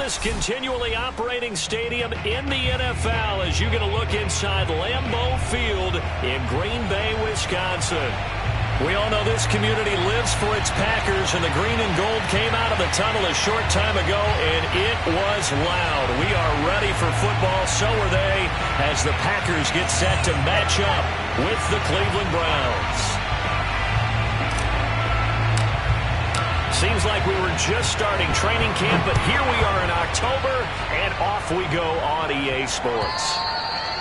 oldest continually operating stadium in the NFL as you get a look inside Lambeau Field in Green Bay, Wisconsin. We all know this community lives for its Packers, and the green and gold came out of the tunnel a short time ago, and it was loud. We are ready for football, so are they, as the Packers get set to match up with the Cleveland Browns. Seems like we were just starting training camp, but here we are in October, and off we go on EA Sports.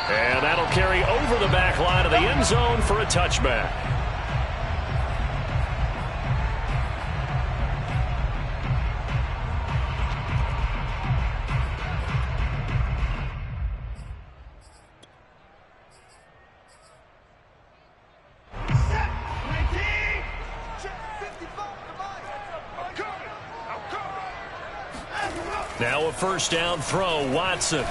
And that'll carry over the back line of the end zone for a touchback. Now a first down throw, Watson. All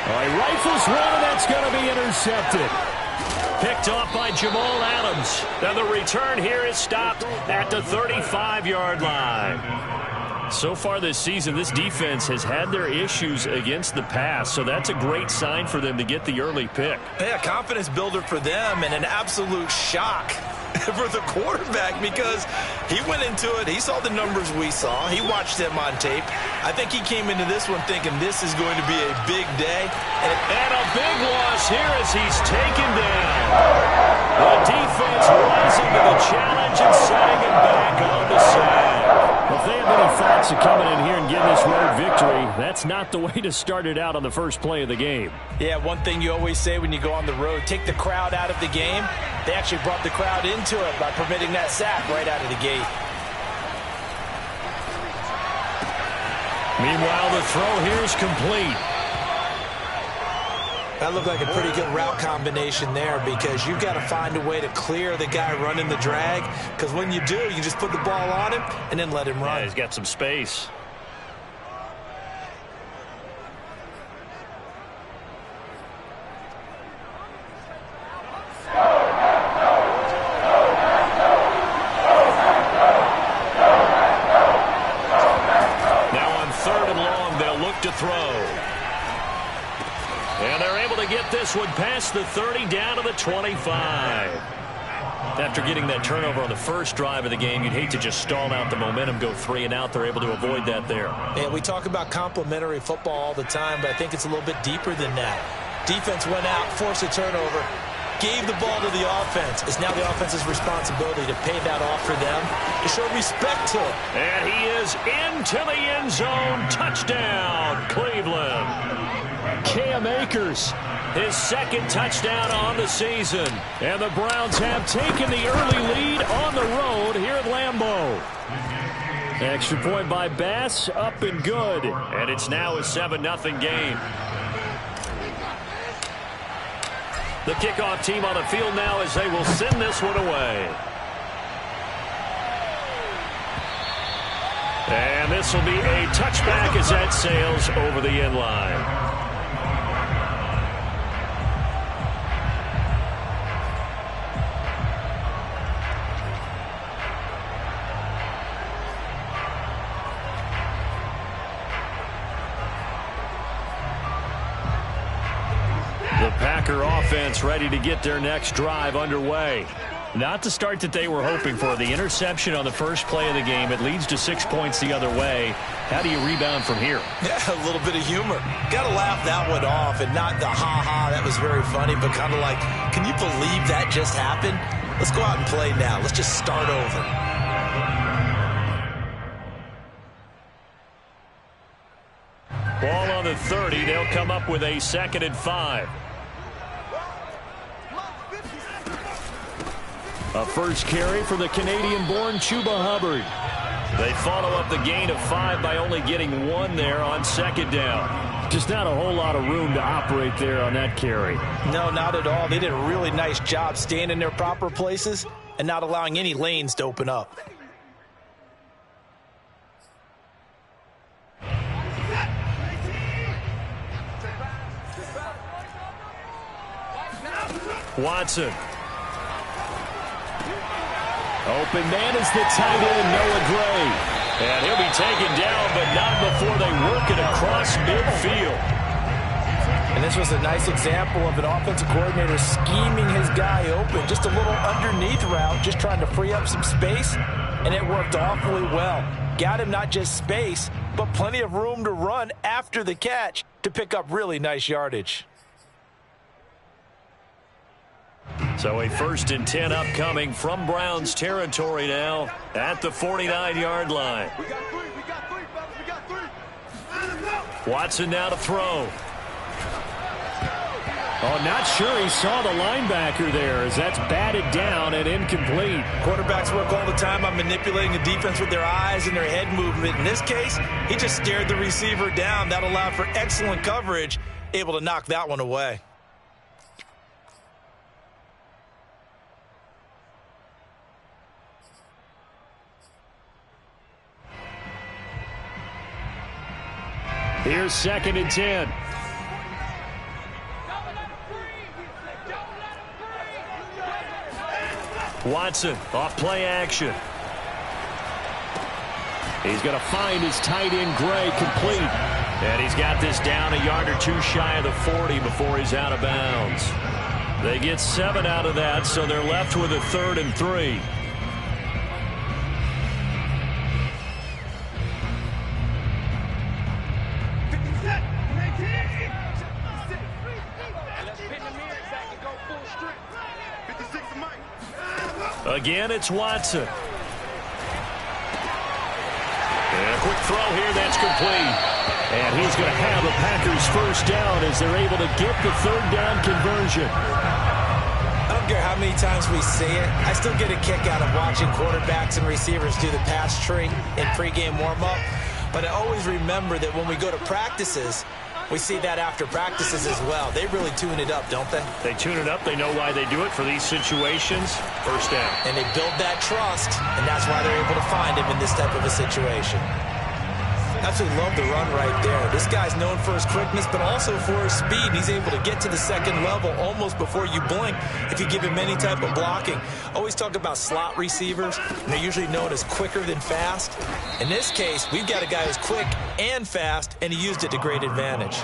right, rifles one, and that's going to be intercepted. Picked off by Jamal Adams. Now the return here is stopped at the 35-yard line. So far this season, this defense has had their issues against the pass, so that's a great sign for them to get the early pick. Yeah, confidence builder for them and an absolute shock for the quarterback because he went into it. He saw the numbers we saw. He watched them on tape. I think he came into this one thinking this is going to be a big day. And a big loss here as he's taken down. The defense rising to the challenge and setting him back on the side. If they have any thoughts of coming in here and getting this road victory, that's not the way to start it out on the first play of the game. Yeah, one thing you always say when you go on the road, take the crowd out of the game. They actually brought the crowd into it by permitting that sack right out of the gate. Meanwhile, the throw here is complete. That looked like a pretty good route combination there because you've got to find a way to clear the guy running the drag, because when you do, you just put the ball on him and then let him run. Yeah, he's got some space. Now on 3rd and long, they'll look to throw. And they're able to get this one past the 30 down to the 25. After getting that turnover on the first drive of the game, you'd hate to just stall out the momentum, go 3 and out. They're able to avoid that there. Yeah, we talk about complementary football all the time, but I think it's a little bit deeper than that. Defense went out, forced a turnover, gave the ball to the offense. It's now the offense's responsibility to pay that off for them, to show respect to it. And he is into the end zone. Touchdown, Cleveland. Cam Akers, his 2nd touchdown on the season. And the Browns have taken the early lead on the road here at Lambeau. Extra point by Bass, up and good. And it's now a 7-0 game. The kickoff team on the field now as they will send this one away. And this will be a touchback as that sails over the end line. The Packer offense ready to get their next drive underway. Not the start that they were hoping for. The interception on the first play of the game. It leads to 6 points the other way. How do you rebound from here? Yeah, a little bit of humor. Got to laugh that one off and not the ha-ha, that was very funny, but kind of like, can you believe that just happened? Let's go out and play now. Let's just start over. Ball on the 30. They'll come up with a 2nd and 5. A first carry for the Canadian-born Chuba Hubbard. They follow up the gain of 5 by only getting 1 there on 2nd down. Just not a whole lot of room to operate there on that carry. No, not at all. They did a really nice job staying in their proper places and not allowing any lanes to open up. Watson. Open man is the tight end, Noah Gray. And he'll be taken down, but not before they work it across midfield. And this was a nice example of an offensive coordinator scheming his guy open. Just a little underneath route, just trying to free up some space, and it worked awfully well. Got him not just space, but plenty of room to run after the catch to pick up really nice yardage. So a 1st and 10 upcoming from Browns territory now at the 49-yard line. We got three, fellas, we got three. Watson now to throw. Oh, not sure he saw the linebacker there as that's batted down and incomplete. Quarterbacks work all the time on manipulating the defense with their eyes and their head movement. In this case, he just stared the receiver down. That allowed for excellent coverage, able to knock that one away. Here's 2nd and 10. Watson off play action. He's going to find his tight end Gray complete. And he's got this down a yard or two shy of the 40 before he's out of bounds. They get 7 out of that, so they're left with a 3rd and 3. Again, it's Watson. And a quick throw here, that's complete. And he's going to have the Packers 1st down as they're able to get the 3rd down conversion. I don't care how many times we see it. I still get a kick out of watching quarterbacks and receivers do the pass tree in pregame warm-up. But I always remember that when we go to practices, we see that after practices as well. They really tune it up, don't they? They tune it up. They know why they do it for these situations. 1st down. And they build that trust, and that's why they're able to find him in this type of a situation. Absolutely love the run right there. This guy's known for his quickness, but also for his speed. He's able to get to the 2nd level almost before you blink if you give him any type of blocking. Always talk about slot receivers, and they're usually known as quicker than fast. In this case, we've got a guy who's quick and fast, and he used it to great advantage.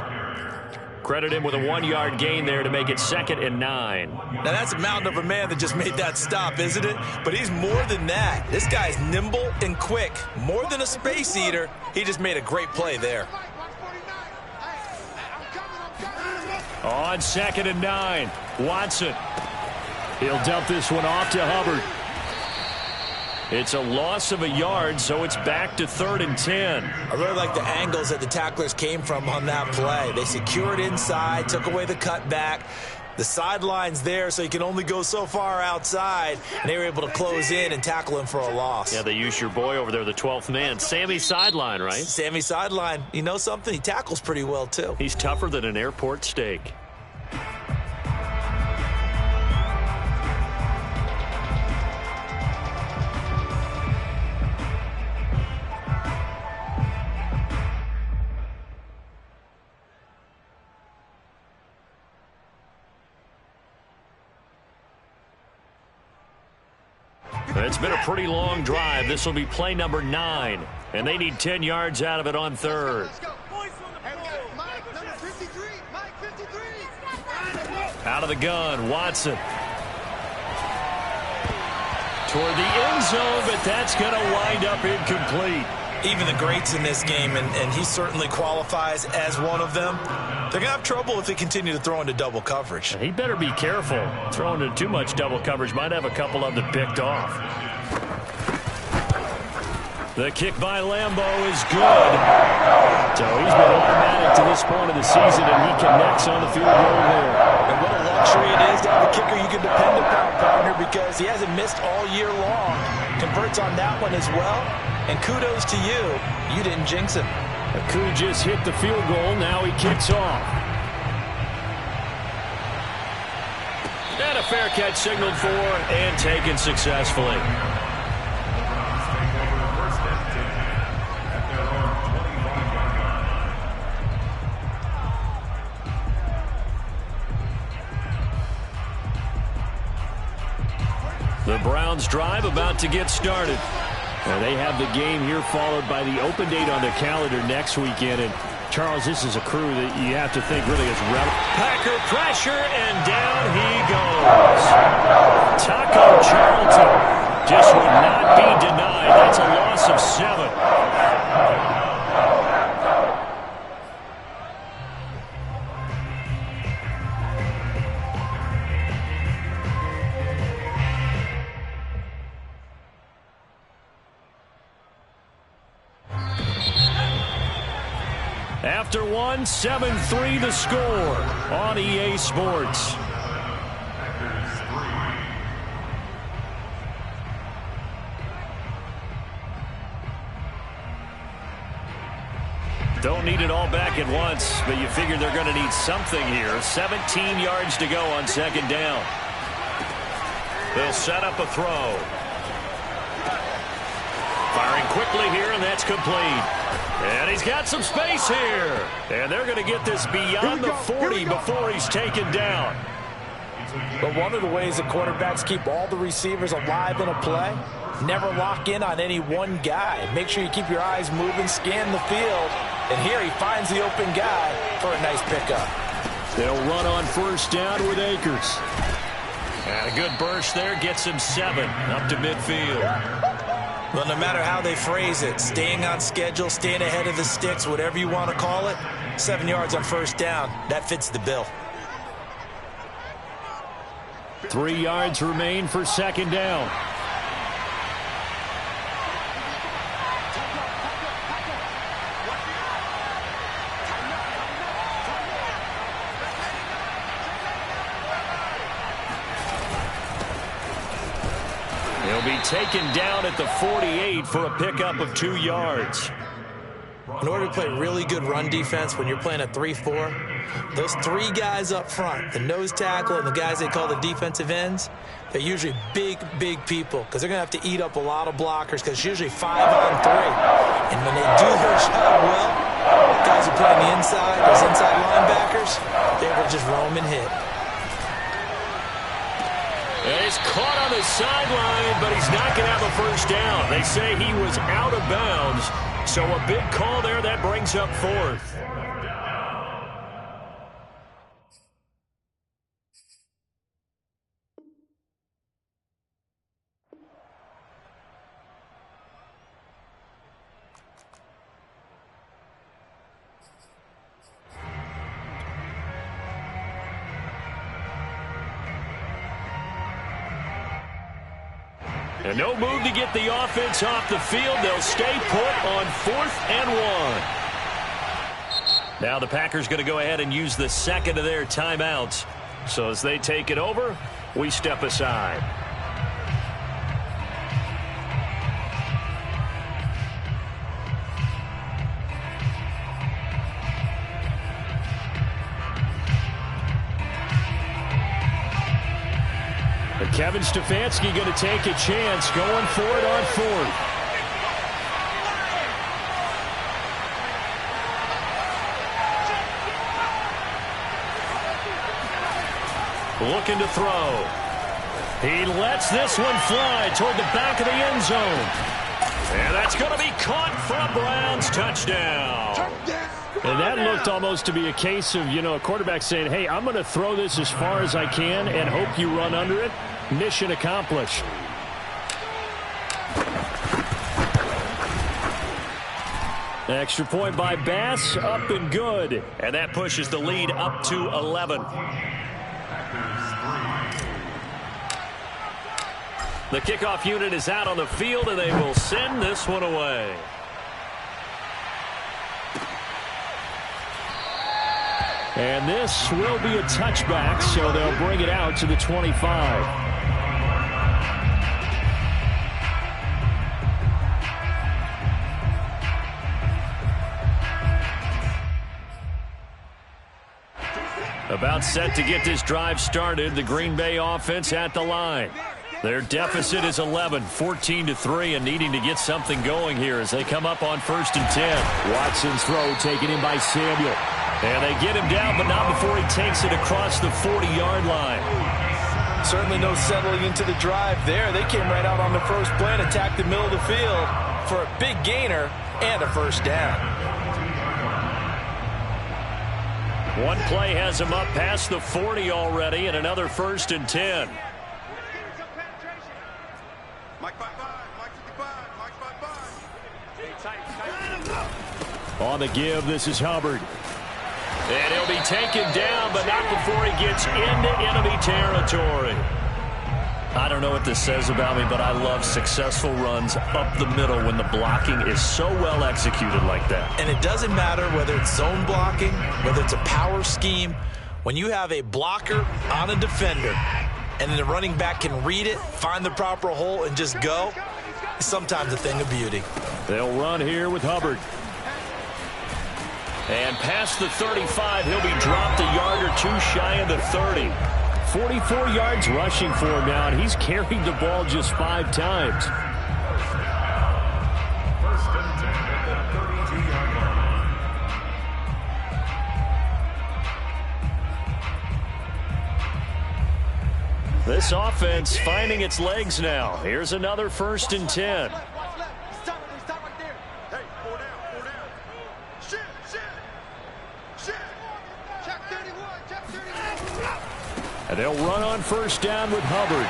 Credit him with a 1-yard gain there to make it 2nd and 9. Now, that's a mountain of a man that just made that stop, isn't it? But he's more than that. This guy's nimble and quick. More than a space eater, he just made a great play there. On 2nd and 9, Watson. He'll dump this one off to Hubbard. It's a loss of a yard, so it's back to 3rd and 10. I really like the angles that the tacklers came from on that play. They secured inside, took away the cutback. The sideline's there, so you can only go so far outside, and they were able to close in and tackle him for a loss. Yeah, they used your boy over there, the 12th man. Sammy Sideline, right? Sammy Sideline. You know something? He tackles pretty well, too. He's tougher than an airport steak. It's been a pretty long drive. This will be play number 9, and they need 10 yards out of it on 3rd. Out of the gun, Watson. Toward the end zone, but that's going to wind up incomplete. Even the greats in this game, and he certainly qualifies as one of them, they're going to have trouble if they continue to throw into double coverage. He better be careful. Throwing into too much double coverage might have a couple of them picked off. The kick by Lambeau is good. So he's been automatic to this point of the season, and he connects on the field goal there. And what a luxury it is to have a kicker you can depend upon, partner, because he hasn't missed all year long. Converts on that one as well. And kudos to you. You didn't jinx him. Aku just hit the field goal. Now he kicks off. And a fair catch signaled for and taken successfully. The Browns drive about to get started. They have the game here followed by the open date on their calendar next weekend. And Charles, this is a crew that you have to think really is relevant. Packer pressure, and down he goes. Taco Charlton just would not be denied. That's a loss of 7. After one, 7-3 the score on EA Sports. Don't need it all back at once, but you figure they're going to need something here. 17 yards to go on second down. They'll set up a throw. Firing quickly here, and that's complete. And he's got some space here. And they're going to get this beyond the 40 before he's taken down. But one of the ways that quarterbacks keep all the receivers alive in a play, never lock in on any one guy. Make sure you keep your eyes moving, scan the field. And here he finds the open guy for a nice pickup. They'll run on first down with Akers. And a good burst there gets him 7 up to midfield. Well, no matter how they phrase it, staying on schedule, staying ahead of the sticks, whatever you want to call it, 7 yards on first down, that fits the bill. 3 yards remain for second down. He'll be taken down at the 48 for a pickup of 2 yards. In order to play really good run defense when you're playing a 3-4, those 3 guys up front, the nose tackle and the guys they call the defensive ends, they're usually big, big people because they're going to have to eat up a lot of blockers because it's usually 5 on 3. And when they do their job well, guys who play on the inside, those inside linebackers, they will just roam and hit. And he's caught on the sideline, but he's not going to have a first down. They say he was out of bounds, so a big call there that brings up 4th. And no move to get the offense off the field. They'll stay put on 4th and 1. Now the Packers going to go ahead and use the second of their timeouts. So as they take it over, we step aside. Kevin Stefanski going to take a chance, going for it on 4th. Looking to throw. He lets this one fly toward the back of the end zone. And that's going to be caught for a Browns touchdown. And that looked almost to be a case of, a quarterback saying, hey, I'm going to throw this as far as I can and hope you run under it. Mission accomplished. Extra point by Bass, up and good. And that pushes the lead up to 11. The kickoff unit is out on the field, and they will send this one away. And this will be a touchback, so they'll bring it out to the 25. About set to get this drive started, the Green Bay offense at the line. Their deficit is 11, 14-3, and needing to get something going here as they come up on 1st and 10. Watson's throw taken in by Samuel. And they get him down, but not before he takes it across the 40-yard line. Certainly no settling into the drive there. They came right out on the first play and attacked the middle of the field for a big gainer and a first down. One play has him up past the 40 already, and another 1st and 10. Mike 55, Mike 55, Mike 55. On the give, this is Hubbard. And he'll be taken down, but not before he gets into enemy territory. I don't know what this says about me, but I love successful runs up the middle when the blocking is so well executed like that. And it doesn't matter whether it's zone blocking, whether it's a power scheme. When you have a blocker on a defender and then the running back can read it, find the proper hole, and just go, it's sometimes a thing of beauty. They'll run here with Hubbard. And past the 35, he'll be dropped a yard or two shy of the 30. 44 yards rushing for him now, and he's carried the ball just 5 times. This offense finding its legs now. Here's another 1st and 10. Stop right there. Hey, 4 down. Shit. Check 31. And they'll run on 1st down with Hubbard.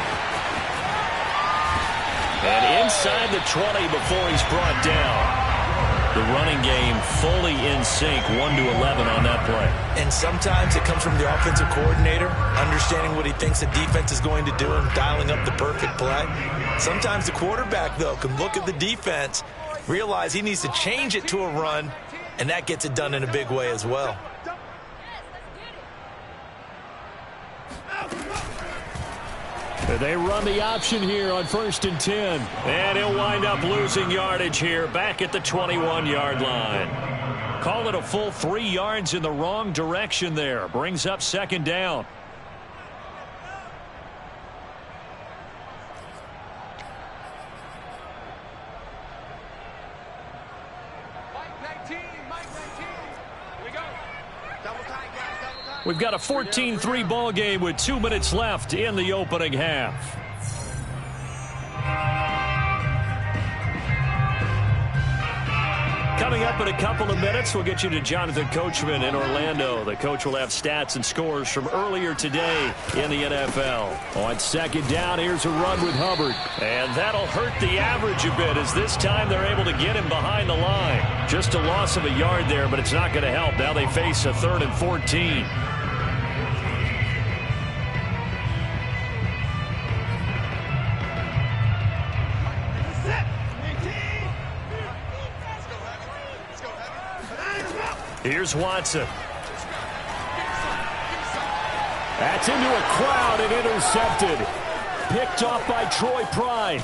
And inside the 20 before he's brought down. The running game fully in sync, 1-11 on that play. And sometimes it comes from the offensive coordinator, understanding what he thinks the defense is going to do and dialing up the perfect play. Sometimes the quarterback, though, can look at the defense, realize he needs to change it to a run, and that gets it done in a big way as well. They run the option here on 1st and 10. And he'll wind up losing yardage here back at the 21-yard line. Call it a full 3 yards in the wrong direction there. Brings up 2nd down. We've got a 14-3 ball game with 2 minutes left in the opening half. Coming up in a couple of minutes, we'll get you to Jonathan Coachman in Orlando. The coach will have stats and scores from earlier today in the NFL. On 2nd down, here's a run with Hubbard. And that'll hurt the average a bit as this time they're able to get him behind the line. Just a loss of a yard there, but it's not going to help. Now they face a 3rd and 14. Here's Watson. That's into a crowd and intercepted. Picked off by Troy Pride.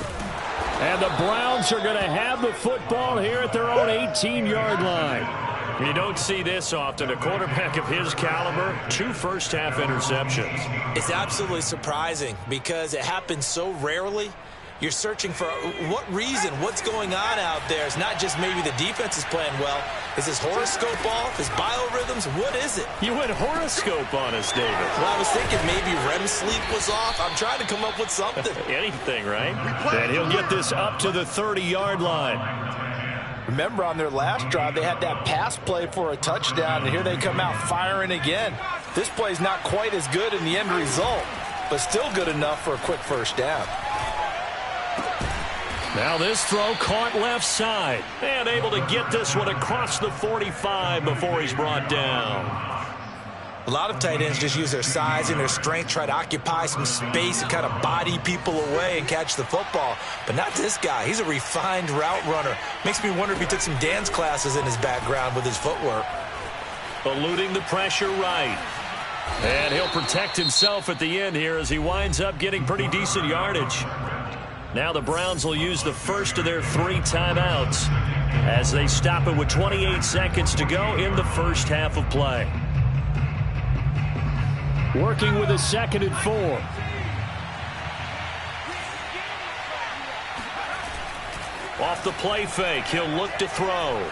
And the Browns are going to have the football here at their own 18-yard line. You don't see this often. A quarterback of his caliber, 2 first-half interceptions. It's absolutely surprising because it happens so rarely. You're searching for what reason, what's going on out there. It's not just maybe the defense is playing well. Is his horoscope off? His biorhythms? What is it? You went horoscope on us, David. Well, I was thinking maybe REM sleep was off. I'm trying to come up with something. Anything, right? And he'll get this up to the 30-yard line. Remember on their last drive, they had that pass play for a touchdown, and here they come out firing again. This play's not quite as good in the end result, but still good enough for a quick first down. Now this throw caught left side. And able to get this one across the 45 before he's brought down. A lot of tight ends just use their size and their strength, try to occupy some space and kind of body people away and catch the football. But not this guy. He's a refined route runner. Makes me wonder if he took some dance classes in his background with his footwork. Eluding the pressure right. And he'll protect himself at the end here as he winds up getting pretty decent yardage. Now the Browns will use the first of their 3 timeouts as they stop it with 28 seconds to go in the first half of play. Working with a 2nd and 4. Off the play fake, he'll look to throw.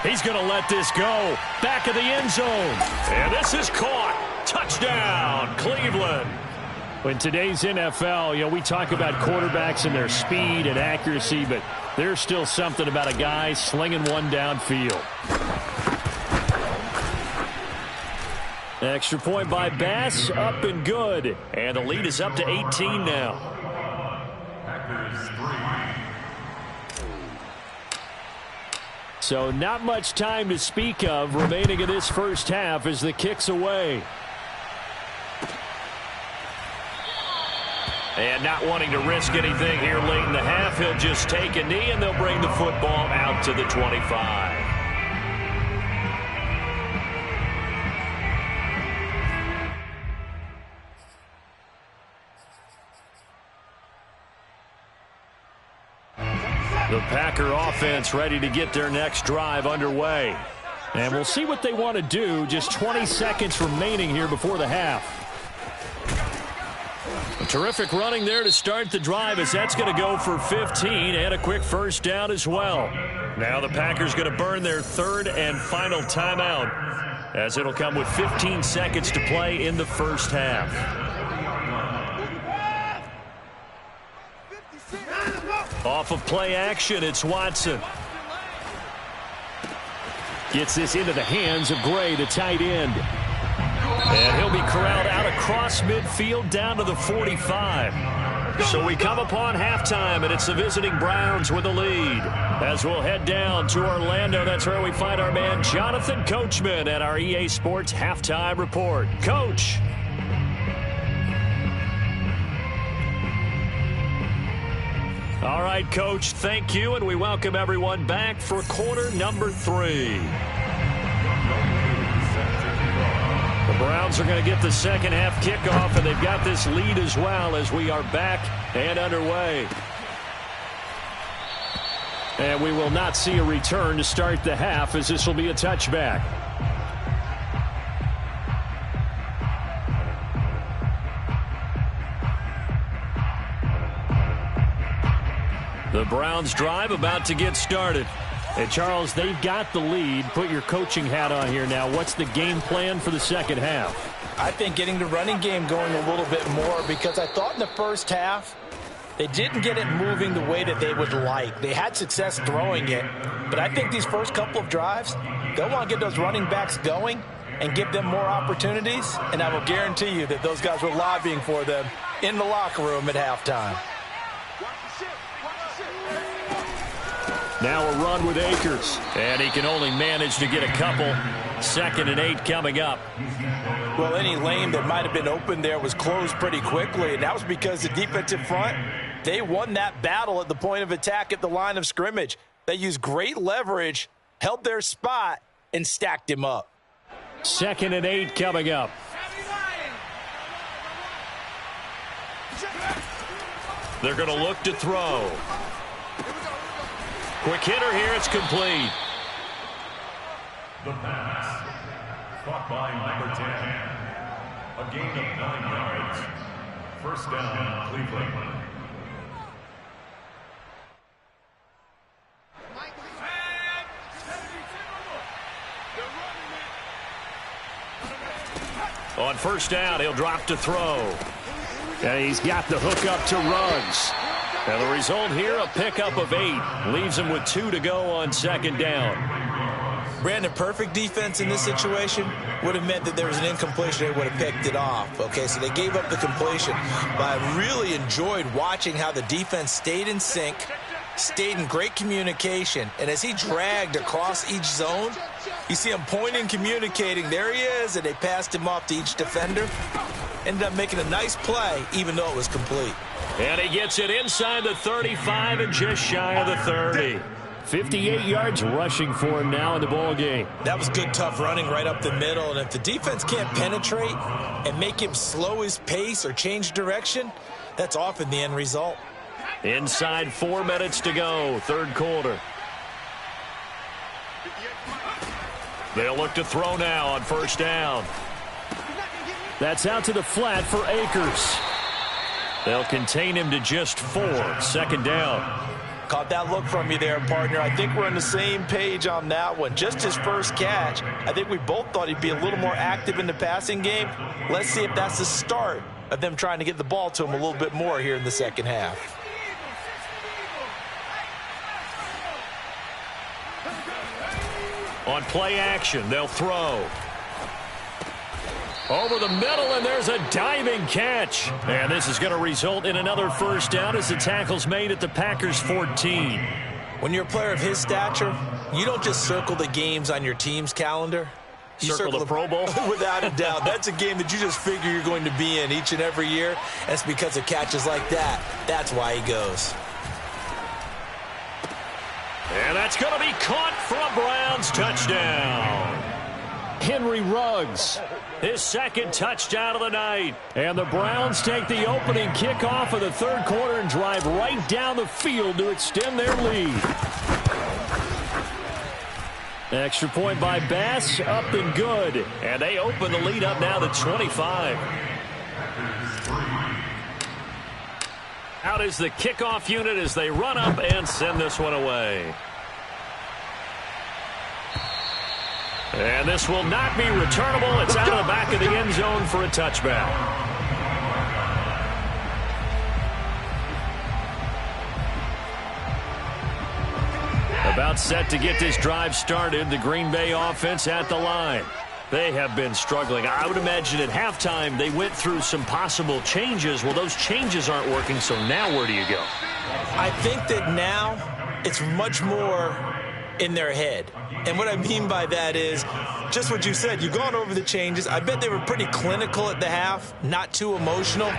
He's going to let this go. Back of the end zone. And this is caught. Touchdown, Cleveland. In today's NFL, we talk about quarterbacks and their speed and accuracy, but there's still something about a guy slinging one downfield. Extra point by Bass, up and good. And the lead is up to 18 now. So not much time to speak of remaining in this first half as the kick's away. And not wanting to risk anything here late in the half, he'll just take a knee and they'll bring the football out to the 25. The Packer offense ready to get their next drive underway. And we'll see what they want to do. Just 20 seconds remaining here before the half. A terrific running there to start the drive as that's going to go for 15 and a quick first down as well. Now the Packers going to burn their third and final timeout as it'll come with 15 seconds to play in the first half. Off of play action, it's Watson. Gets this into the hands of Gray, the tight end. And he'll be corralled out across midfield down to the 45. So we come upon halftime, and it's the visiting Browns with the lead. As we'll head down to Orlando, that's where we find our man Jonathan Coachman at our EA Sports Halftime Report. Coach. All right, Coach, thank you, and we welcome everyone back for quarter number 3. The Browns are going to get the second half kickoff, and they've got this lead as well as we are back and underway. And we will not see a return to start the half as this will be a touchback. The Browns drive about to get started. And Charles, they've got the lead. Put your coaching hat on here now. What's the game plan for the second half? I think getting the running game going a little bit more, because I thought in the first half they didn't get it moving the way that they would like. They had success throwing it, but I think these first couple of drives, they'll want to get those running backs going and give them more opportunities, and I will guarantee you that those guys were lobbying for them in the locker room at halftime. Now a run with Akers, and he can only manage to get a couple. 2nd and 8 coming up. Well, any lane that might have been open there was closed pretty quickly, and that was because the defensive front, they won that battle at the point of attack at the line of scrimmage. They used great leverage, held their spot, and stacked him up. 2nd and 8 coming up. They're going to look to throw. Quick hitter here, it's complete. The pass, caught by number 10. A gain of 9 yards. First down, Cleveland. On first down, he'll drop to throw. And he's got the hook up to Ruggs. And the result here, a pickup of 8. Leaves him with 2 to go on 2nd down. Brandon, perfect defense in this situation would have meant that there was an incompletion. They would have picked it off. Okay, so they gave up the completion. But I really enjoyed watching how the defense stayed in sync, stayed in great communication. And as he dragged across each zone, you see him pointing, communicating. There he is, and they passed him off to each defender. Ended up making a nice play, even though it was complete. And he gets it inside the 35 and just shy of the 30. 58 yards rushing for him now in the ball game. That was good, tough running right up the middle. And if the defense can't penetrate and make him slow his pace or change direction, that's often the end result. Inside 4 minutes to go, 3rd quarter. They'll look to throw now on first down. That's out to the flat for Akers. They'll contain him to just 4. 2nd down. Caught that look from you there, partner. I think we're on the same page on that one. Just his first catch. I think we both thought he'd be a little more active in the passing game. Let's see if that's the start of them trying to get the ball to him a little bit more here in the second half. On play action, they'll throw. Over the middle, and there's a diving catch. And this is going to result in another first down as the tackle's made at the Packers' 14. When you're a player of his stature, you don't just circle the games on your team's calendar. You circle the Pro Bowl? Without a doubt. That's a game that you just figure you're going to be in each and every year. And it's because of catches like that. That's why he goes. And that's going to be caught for a Browns touchdown. Henry Ruggs. His second touchdown of the night. And the Browns take the opening kickoff of the third quarter and drive right down the field to extend their lead. Extra point by Bass, up and good. And they open the lead up now to 25. Out is the kickoff unit as they run up and send this one away. And this will not be returnable. It's out of the back of the end zone for a touchback. About set to get this drive started. The Green Bay offense at the line. They have been struggling. I would imagine at halftime they went through some possible changes. Well, those changes aren't working, so now where do you go? I think that now it's much more in their head. And what I mean by that is just what you said. You've gone over the changes. I bet they were pretty clinical at the half, not too emotional.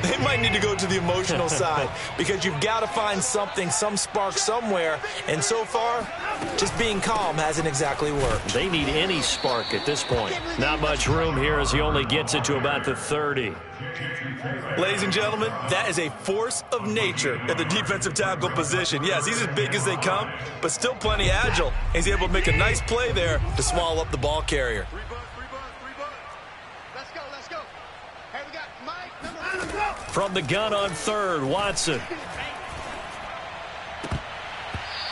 They might need to go to the emotional side because you've got to find something, some spark somewhere. And so far, just being calm hasn't exactly worked. They need any spark at this point. Not much room here as he only gets it to about the 30. Ladies and gentlemen, that is a force of nature at the defensive tackle position. Yes, he's as big as they come, but still plenty agile. He's able to make a nice play there to swallow up the ball carrier. Let's go. Hey, we got Mike. From the gun on third, Watson.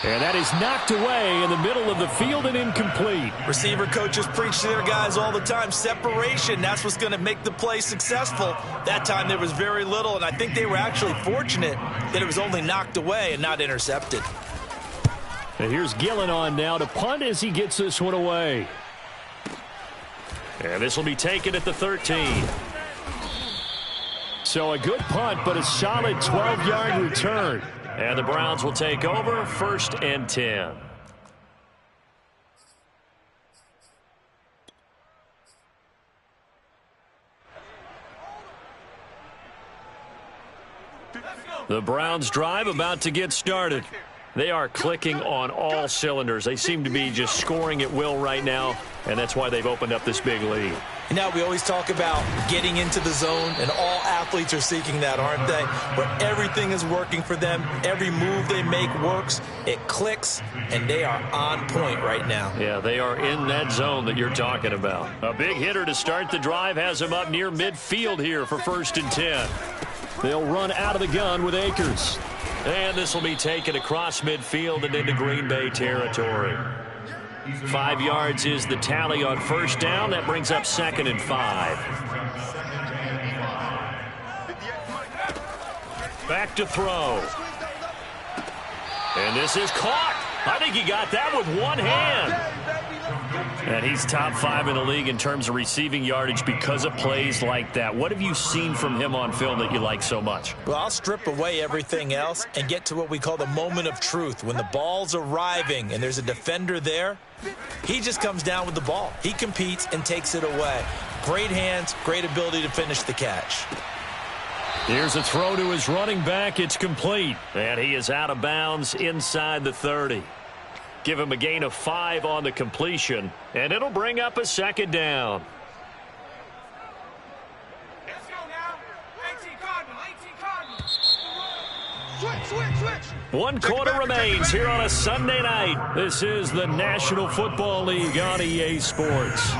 And that is knocked away in the middle of the field and incomplete. Receiver coaches preach to their guys all the time. Separation, that's what's going to make the play successful. That time there was very little, and I think they were actually fortunate that it was only knocked away and not intercepted. And here's Gillen on now to punt as he gets this one away. And this will be taken at the 13. So a good punt, but a solid 12-yard return. And the Browns will take over, 1st and 10. The Browns drive about to get started. They are clicking on all cylinders. They seem to be just scoring at will right now, and that's why they've opened up this big lead. Now, we always talk about getting into the zone, and all athletes are seeking that, aren't they? Where everything is working for them. Every move they make works. It clicks, and they are on point right now. Yeah, they are in that zone that you're talking about. A big hitter to start the drive has him up near midfield here for 1st and 10. They'll run out of the gun with Akers. And this will be taken across midfield and into Green Bay territory. 5 yards is the tally on 1st down. That brings up 2nd and 5. Back to throw. And this is caught. I think he got that with one hand. And he's top 5 in the league in terms of receiving yardage because of plays like that. What have you seen from him on film that you like so much? Well, I'll strip away everything else and get to what we call the moment of truth. When the ball's arriving and there's a defender there, he just comes down with the ball. He competes and takes it away. Great hands, great ability to finish the catch. Here's a throw to his running back. It's complete. And he is out of bounds inside the 30. Give him a gain of 5 on the completion, and it'll bring up a 2nd down. Let's go now. 18 Cardinals. Switch. 1 quarter remains here on a Sunday night. This is the National Football League on EA Sports.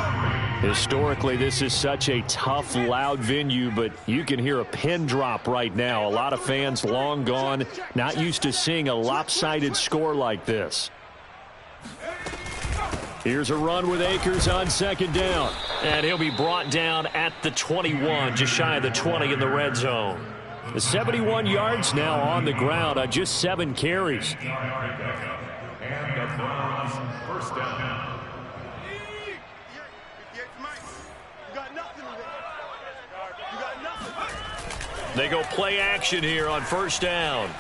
Historically, this is such a tough, loud venue, but you can hear a pin drop right now. A lot of fans long gone, not used to seeing a lopsided score like this. Here's a run with Akers on second down. And he'll be brought down at the 21, just shy of the 20 in the red zone. The 71 yards now on the ground on just 7 carries. And the Browns first down. You got nothing there. You got nothing. They go play action here on first down.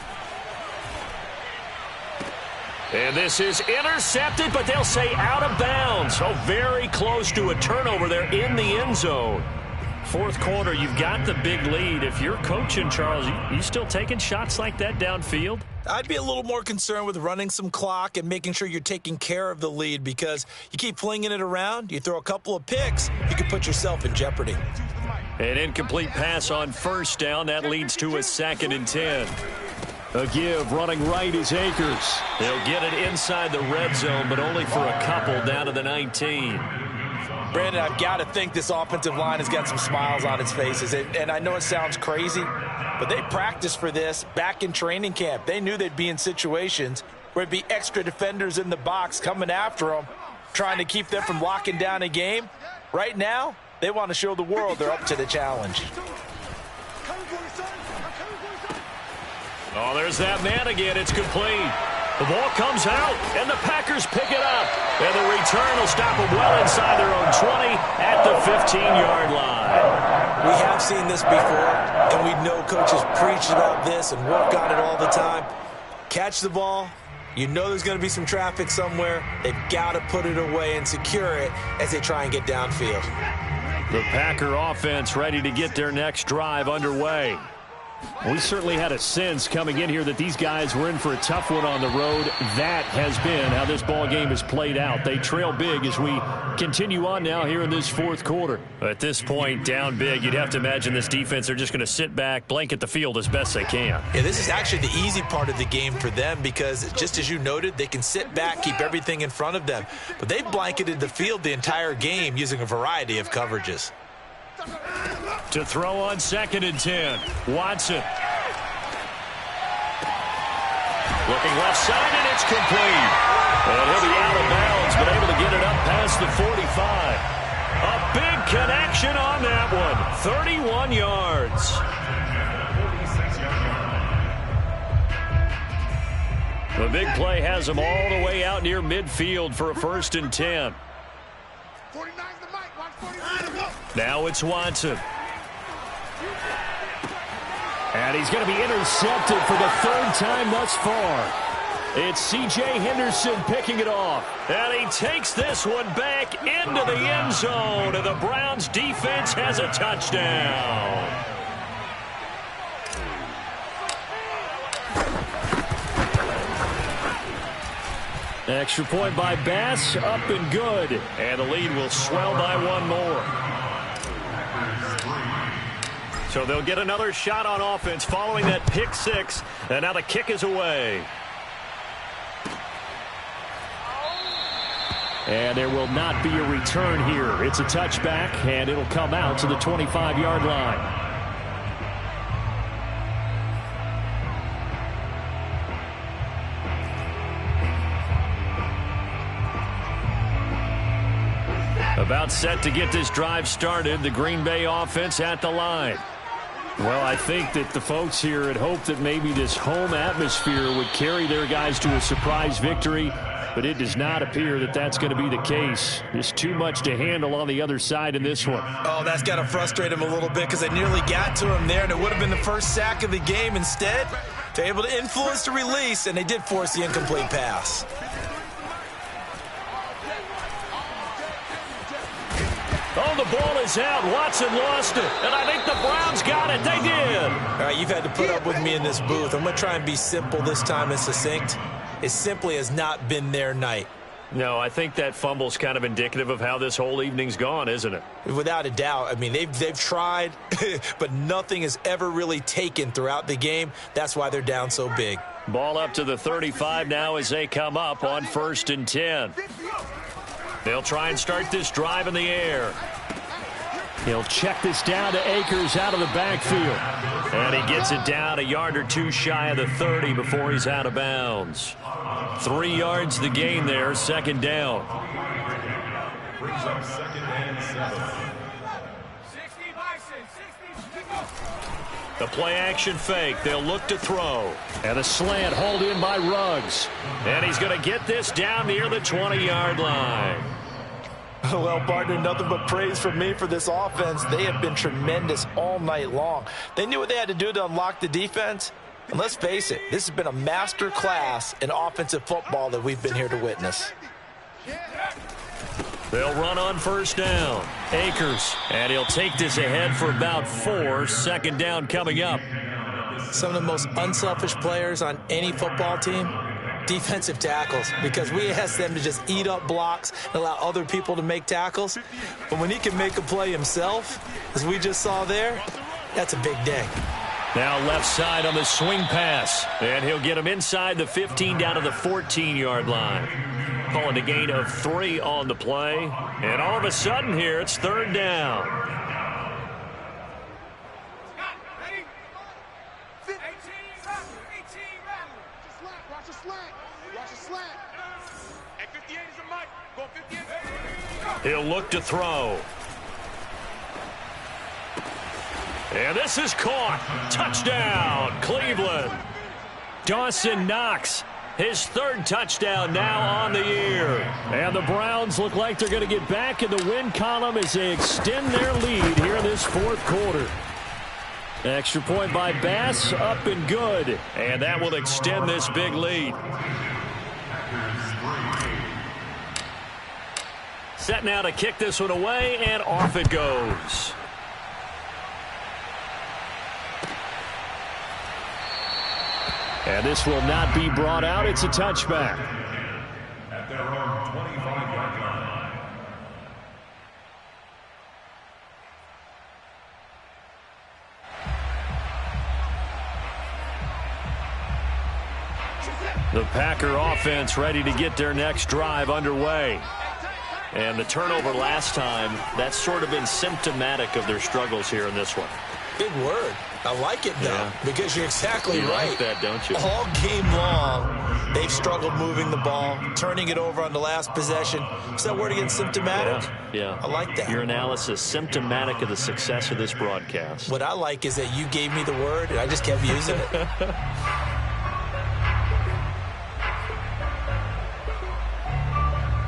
And this is intercepted, but they'll say out of bounds. So very close to a turnover there in the end zone. Fourth quarter, you've got the big lead. If you're coaching, Charles, you still taking shots like that downfield? I'd be a little more concerned with running some clock and making sure you're taking care of the lead, because you keep flinging it around, you throw a couple of picks, you can put yourself in jeopardy. An incomplete pass on first down. That leads to a 2nd and 10. A give running right is Akers. They'll get it inside the red zone, but only for a couple down to the 19. Brandon, I've got to think this offensive line has got some smiles on its faces. And I know it sounds crazy, but they practiced for this back in training camp. They knew they'd be in situations where it'd be extra defenders in the box coming after them, trying to keep them from locking down a game. Right now, they want to show the world they're up to the challenge. Oh, there's that man again. It's complete. The ball comes out, and the Packers pick it up. And the return will stop them well inside their own 20 at the 15-yard line. We have seen this before, and we know coaches preach about this and work on it all the time. Catch the ball. You know there's going to be some traffic somewhere. They've got to put it away and secure it as they try and get downfield. The Packer offense ready to get their next drive underway. We certainly had a sense coming in here that these guys were in for a tough one on the road. That has been how this ball game has played out. They trail big as we continue on now here in this fourth quarter. At this point, down big, you'd have to imagine this defense are just going to sit back, blanket the field as best they can. Yeah, this is actually the easy part of the game for them, because just as you noted, they can sit back, keep everything in front of them. But they've blanketed the field the entire game using a variety of coverages. To throw on 2nd and 10, Watson. Looking left side, and it's complete. And he'll be out of bounds, but able to get it up past the 45. A big connection on that one. 31 yards. The big play has him all the way out near midfield for a 1st and 10. Now it's Watson. And he's going to be intercepted for the 3rd time thus far. It's C.J. Henderson picking it off. And he takes this one back into the end zone. And the Browns defense has a touchdown. Extra point by Bass, up and good. And the lead will swell by one more. So they'll get another shot on offense following that pick 6. And now the kick is away. And there will not be a return here. It's a touchback, and it'll come out to the 25-yard line. About set to get this drive started. The Green Bay offense at the line. Well, I think that the folks here had hoped that maybe this home atmosphere would carry their guys to a surprise victory, but it does not appear that that's going to be the case. Just too much to handle on the other side in this one. Oh, that's got to frustrate him a little bit, because they nearly got to him there, and it would have been the first sack of the game. Instead, they're able to influence the release, and they did force the incomplete pass. Oh, the ball is out. Watson lost it. And I think the Browns got it. They did. All right, you've had to put up with me in this booth. I'm going to try and be simple this time and succinct. It simply has not been their night. No, I think that fumble's kind of indicative of how this whole evening's gone, isn't it? Without a doubt. I mean, they've tried, but nothing has ever really taken throughout the game. That's why they're down so big. Ball up to the 35 now as they come up on 1st and 10. They'll try and start this drive in the air. He'll check this down to Akers out of the backfield. And he gets it down a yard or two shy of the 30 before he's out of bounds. 3 yards the gain there, 2nd down. brings up 2nd and 7. The play action fake. They'll look to throw. And a slant hauled in by Ruggs. And he's going to get this down near the 20-yard line. Well, partner, nothing but praise from me for this offense. They have been tremendous all night long. They knew what they had to do to unlock the defense. And let's face it, this has been a master class in offensive football that we've been here to witness. They'll run on first down. Akers. And he'll take this ahead for about 4. Second down coming up. Some of the most unselfish players on any football team, defensive tackles, because we ask them to just eat up blocks and allow other people to make tackles. But when he can make a play himself, as we just saw there, that's a big day. Now left side on the swing pass. And he'll get him inside the 15 down to the 14-yard line. Calling a gain of 3 on the play. And all of a sudden here, it's third down. He'll look to throw. And this is caught. Touchdown, Cleveland. Dawson Knox. His 3rd touchdown now on the year. And the Browns look like they're going to get back in the win column as they extend their lead here in this 4th quarter. Extra point by Bass, up and good. And that will extend this big lead. Set now to kick this one away, and off it goes. And this will not be brought out. It's a touchback. At their own 25-yard line. The Packer offense ready to get their next drive underway. And the turnover last time, that's sort of been symptomatic of their struggles here in this one. Big word. I like it, though, because you're exactly right. You like that, don't you? All game long, they've struggled moving the ball, turning it over on the last possession. Is that word again, symptomatic? Yeah. I like that. Your analysis, symptomatic of the success of this broadcast. What I like is that you gave me the word, and I just kept using it.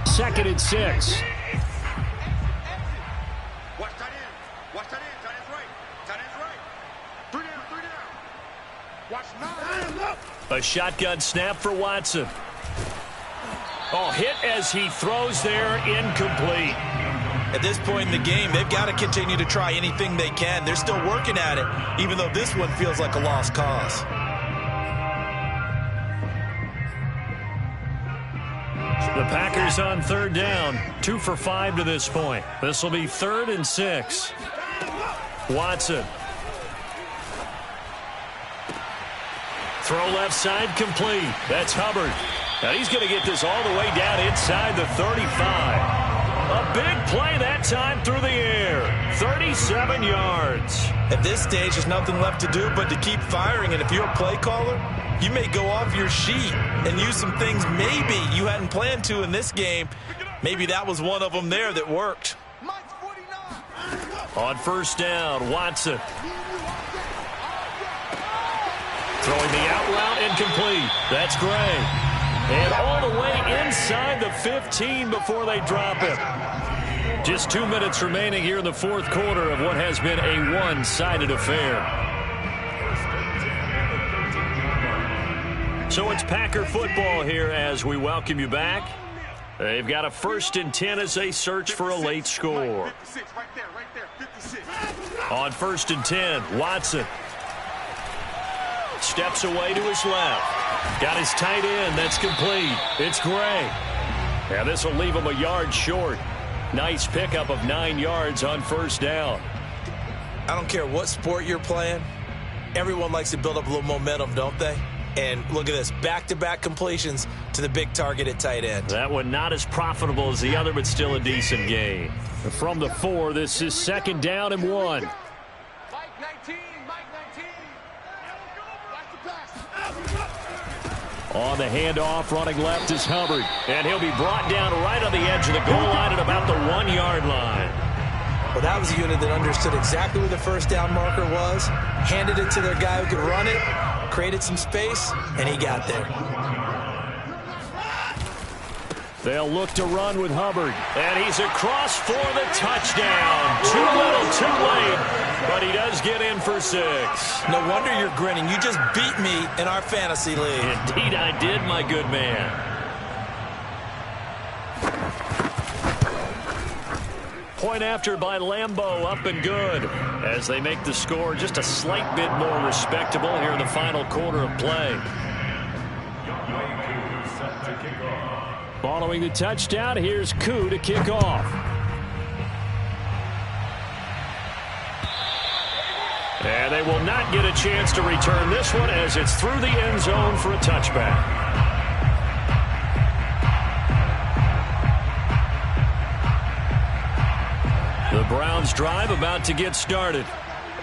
Second and 6. Watch tight end. Watch tight end. Tight end's right. Tight end's right. 3 down. 3 down. Watch 9. A shotgun snap for Watson. Oh, hit as he throws there, incomplete. At this point in the game, they've got to continue to try anything they can. They're still working at it, even though this one feels like a lost cause. The Packers on third down, 2 for 5 to this point. This will be 3rd and 6. Watson. Throw left side complete. That's Hubbard. Now he's going to get this all the way down inside the 35. A big play that time through the air. 37 yards. At this stage, there's nothing left to do but to keep firing. And if you're a play caller, you may go off your sheet and use some things maybe you hadn't planned to in this game. Maybe that was one of them there that worked. On first down, Watson. Throwing the out route incomplete. That's Gray. And all the way inside the 15 before they drop it. Just 2 minutes remaining here in the 4th quarter of what has been a one-sided affair. So it's Packer football here as we welcome you back. They've got a 1st and 10 as they search for a late score. 56, right there, 56. On 1st and 10, Watson. Steps away to his left. Got his tight end. That's complete. It's Gray. Now this will leave him a yard short. Nice pickup of 9 yards on first down. I don't care what sport you're playing. Everyone likes to build up a little momentum, don't they? And look at this, back-to-back completions to the big target at tight end. That one not as profitable as the other, but still a decent gain. From the 4, this is 2nd down and 1. Mike 19. Watch the pass. On the handoff, running left is Hubbard. And he'll be brought down right on the edge of the goal line at about the 1-yard line. Well, that was a unit that understood exactly where the first down marker was, handed it to their guy who could run it, created some space, and he got there. They'll look to run with Hubbard. And he's across for the touchdown. Too little, too late, but he does get in for 6. No wonder you're grinning. You just beat me in our fantasy league. Indeed I did, my good man. Point after by Lambeau, up and good, as they make the score just a slight bit more respectable here in the final quarter of play. Following the touchdown, here's Koo to kick off. And they will not get a chance to return this one as it's through the end zone for a touchback. The Browns drive about to get started.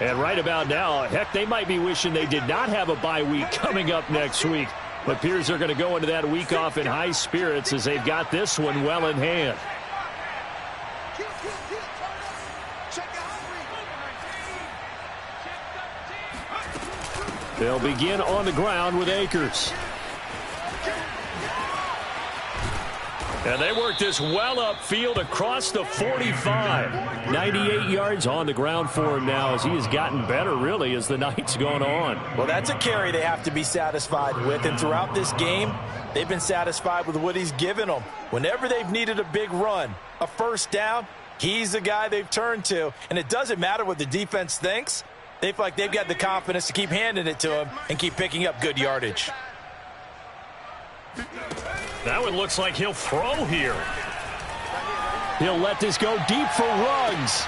And right about now, heck, they might be wishing they did not have a bye week coming up next week. But appears they're going to go into that week off in high spirits as they've got this one well in hand. They'll begin on the ground with Akers. And they work this well upfield across the 45. 98 yards on the ground for him now as he has gotten better, really, as the night's gone on. Well, that's a carry they have to be satisfied with. And throughout this game, they've been satisfied with what he's given them. Whenever they've needed a big run, a first down, he's the guy they've turned to. And it doesn't matter what the defense thinks. They feel like they've got the confidence to keep handing it to him and keep picking up good yardage. That one looks like he'll throw here. He'll let this go deep for Ruggs.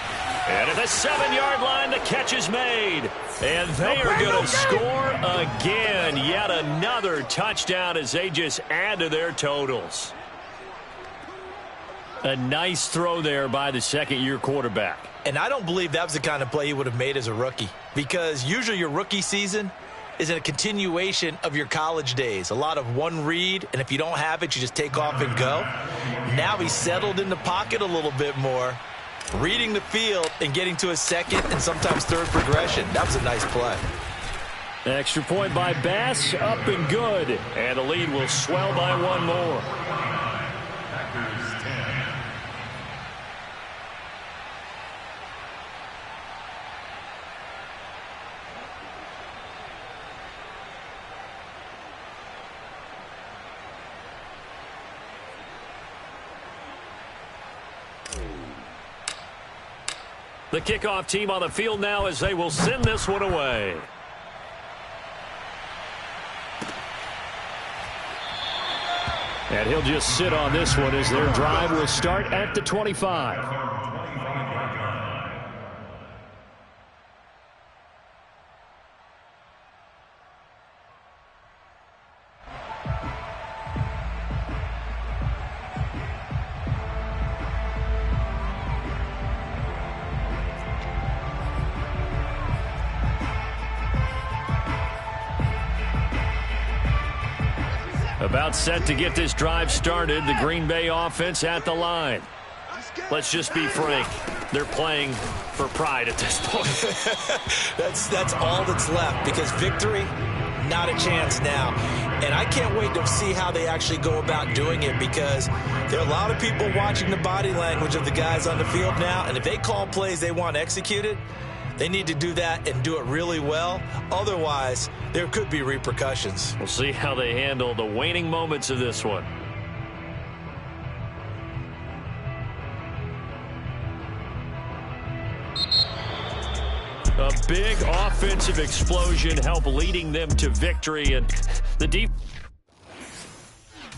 And at the 7-yard line, the catch is made. And they are going to score again. Yet another touchdown as they just add to their totals. A nice throw there by the second-year quarterback. And I don't believe that was the kind of play he would have made as a rookie, because usually your rookie season is a continuation of your college days. A lot of one read, and if you don't have it, you just take off and go. Now he's settled in the pocket a little bit more, reading the field and getting to his second and sometimes third progression. That was a nice play. Extra point by Bass, up and good. And the lead will swell by one more. The kickoff team on the field now as they will send this one away. And he'll just sit on this one as their drive will start at the 25. About set to get this drive started. The Green Bay offense at the line. Let's just be frank. They're playing for pride at this point. That's all that's left, because victory, not a chance now. And I can't wait to see how they actually go about doing it, because there are a lot of people watching the body language of the guys on the field now. And if they call plays they want executed, they need to do that and do it really well. Otherwise, there could be repercussions. We'll see how they handle the waning moments of this one. A big offensive explosion helped leading them to victory, and the defense